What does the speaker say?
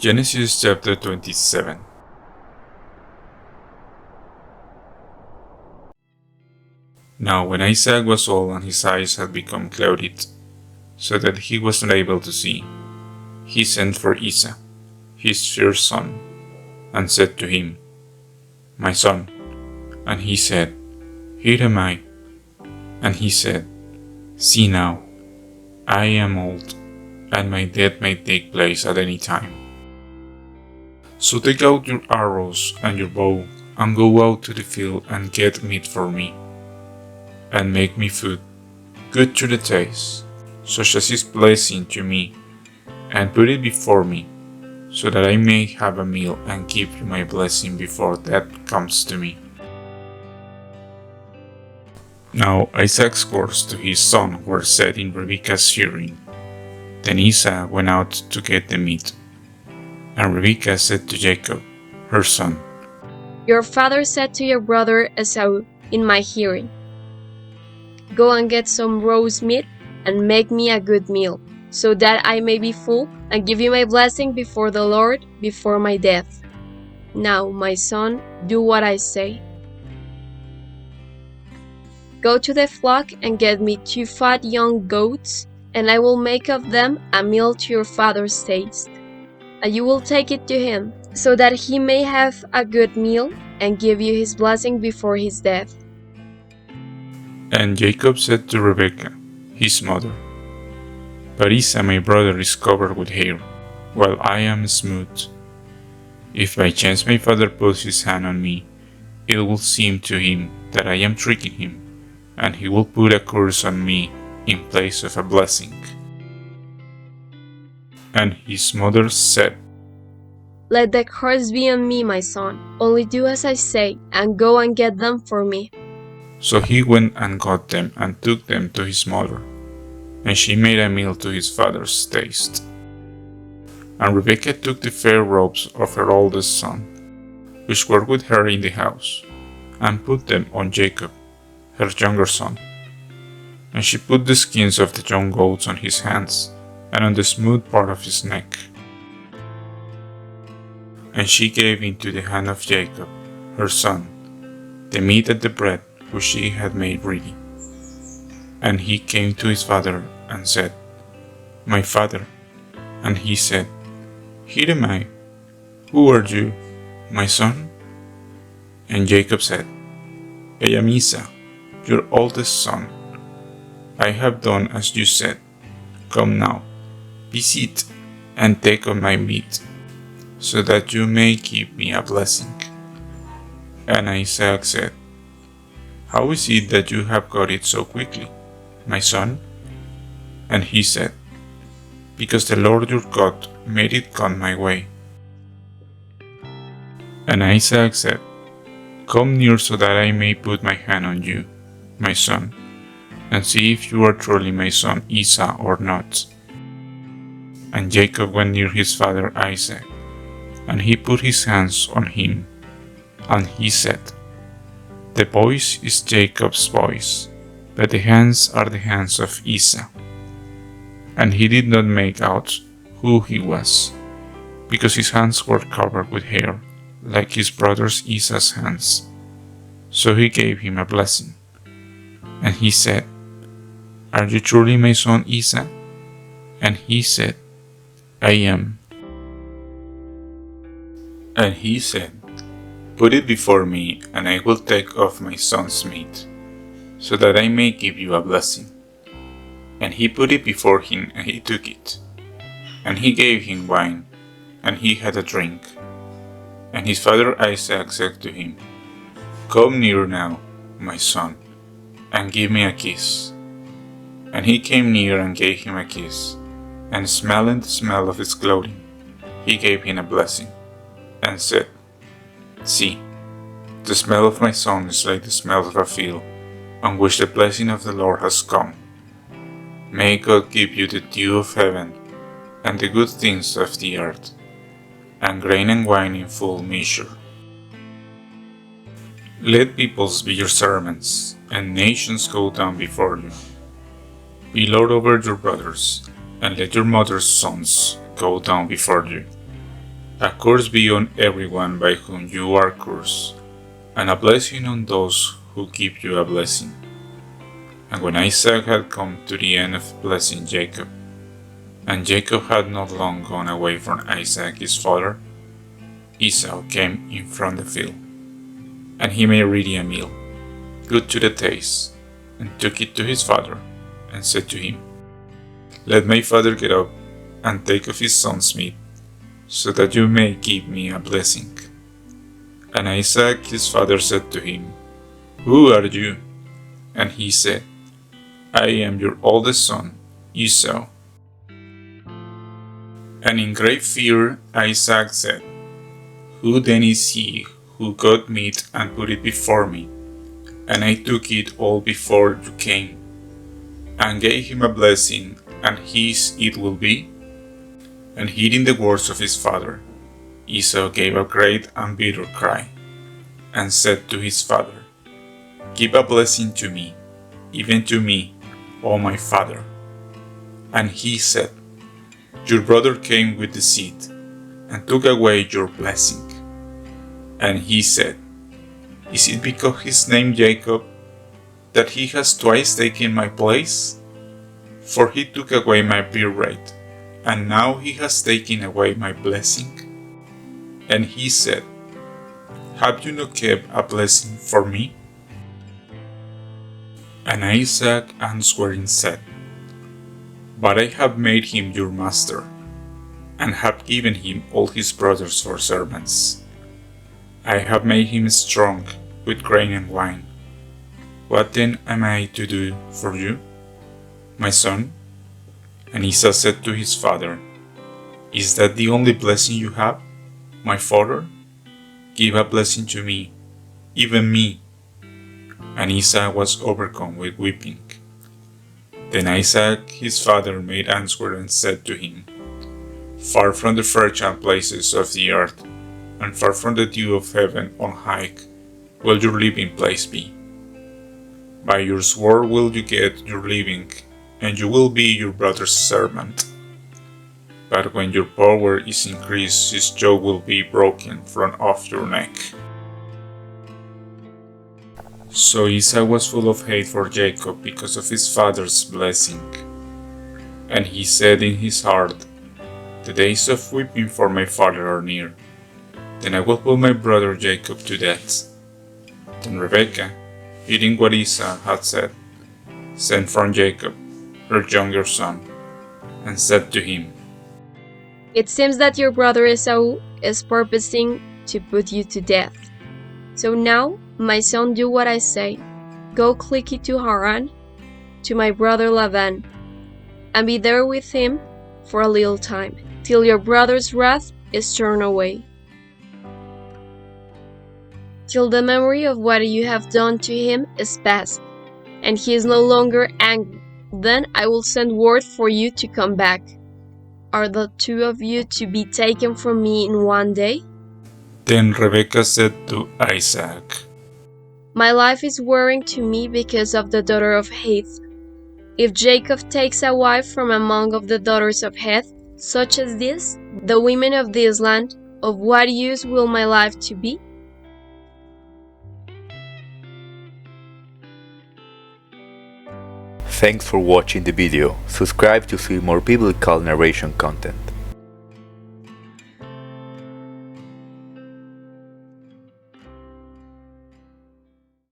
Genesis chapter 27. Now when Isaac was old and his eyes had become clouded, so that he was not able to see, he sent for Esau, his first son, and said to him, "My son." And he said, "Here am I." And he said, "See now, I am old, and my death may take place at any time. So take out your arrows and your bow, and go out to the field and get meat for me, and make me food, good to the taste, such as is pleasing to me, and put it before me, so that I may have a meal and give you my blessing before death comes to me." Now Isaac's words to his son were said in Rebekah's hearing. Then Esau went out to get the meat. And Rebekah said to Jacob, her son, "Your father said to your brother Esau in my hearing, 'Go and get some roast meat and make me a good meal, so that I may be full and give you my blessing before the Lord before my death.' Now, my son, do what I say. Go to the flock and get me 2 fat young goats, and I will make of them a meal to your father's taste. And you will take it to him, so that he may have a good meal and give you his blessing before his death." And Jacob said to Rebekah, his mother, "But Esau my brother is covered with hair, while I am smooth. If by chance my father puts his hand on me, it will seem to him that I am tricking him, and he will put a curse on me in place of a blessing." And his mother said, "Let the curse be on me, my son. Only do as I say, and go and get them for me." So he went and got them and took them to his mother, and she made a meal to his father's taste. And Rebekah took the fair robes of her oldest son, which were with her in the house, and put them on Jacob, her younger son. And she put the skins of the young goats on his hands, and on the smooth part of his neck. And she gave into the hand of Jacob, her son, the meat and the bread which she had made ready. And he came to his father and said, "My father." And he said, "Here am I. Who are you, my son?" And Jacob said, "I am Esau, your oldest son. I have done as you said. Come now, be seated, and take of my meat, so that you may give me a blessing." And Isaac said, "How is it that you have got it so quickly, my son?" And he said, "Because the Lord your God made it come my way." And Isaac said, "Come near so that I may put my hand on you, my son, and see if you are truly my son Esau or not." And Jacob went near his father Isaac, and he put his hands on him, and he said, "The voice is Jacob's voice, but the hands are the hands of Esau." And he did not make out who he was, because his hands were covered with hair, like his brother's Esau's hands. So he gave him a blessing. And he said, "Are you truly my son Esau?" And he said, "I am." And he said, "Put it before me, and I will take of my son's meat, so that I may give you a blessing." And he put it before him, and he took it. And he gave him wine, and he had a drink. And his father Isaac said to him, "Come near now, my son, and give me a kiss." And he came near and gave him a kiss, and smelling the smell of his clothing, he gave him a blessing, and said, "See, the smell of my son is like the smell of a field, on which the blessing of the Lord has come. May God give you the dew of heaven, and the good things of the earth, and grain and wine in full measure. Let peoples be your servants, and nations go down before you. Be lord over your brothers, and let your mother's sons go down before you. A curse be on everyone by whom you are cursed, and a blessing on those who give you a blessing. And when Isaac had come to the end of blessing Jacob, and Jacob had not long gone away from Isaac his father, Esau came in from the field, and he made ready a meal, good to the taste, and took it to his father, and said to him, Let my father get up, and take of his son's meat, so that you may give me a blessing. And Isaac his father said to him, Who are you? And he said, I am your oldest son, Esau. And in great fear Isaac said, Who then is he who got meat and put it before me? And I took it all before you came, and gave him a blessing, and his it will be? And hearing the words of his father, Esau gave a great and bitter cry, and said to his father, Give a blessing to me, even to me, O my father. And he said, Your brother came with deceit, and took away your blessing. And he said, Is it because his name Jacob, that he has twice taken my place? For he took away my birthright, and now he has taken away my blessing. And he said, Have you not kept a blessing for me? And Isaac answering said, But I have made him your master, and have given him all his brothers for servants. I have made him strong with grain and wine. What then am I to do for you, my son? And Esau said to his father, Is that the only blessing you have, my father? Give a blessing to me, even me. And Esau was overcome with weeping. Then Isaac his father made answer and said to him, Far from the fertile places of the earth, and far from the dew of heaven on high, will your living place be. By your sword will you get your living, and you will be your brother's servant. But when your power is increased, his yoke will be broken from off your neck. So Esau was full of hate for Jacob because of his father's blessing. And he said in his heart, The days of weeping for my father are near. Then I will put my brother Jacob to death. Then Rebekah, hearing what Esau had said, sent from Jacob, her younger son, and said to him, It seems that your brother Esau is purposing to put you to death. So now, my son, do what I say. Go quickly to Haran, to my brother Laban, and be there with him for a little time, till your brother's wrath is turned away, till the memory of what you have done to him is past, and he is no longer angry. Then I will send word for you to come back. Are the two of you to be taken from me in one day? Then Rebekah said to Isaac, My life is wearing to me because of the daughter of Heth. If Jacob takes a wife from among of the daughters of Heth, such as this, the women of this land, of what use will my life to be? Thanks for watching the video. Subscribe to see more biblical narration content.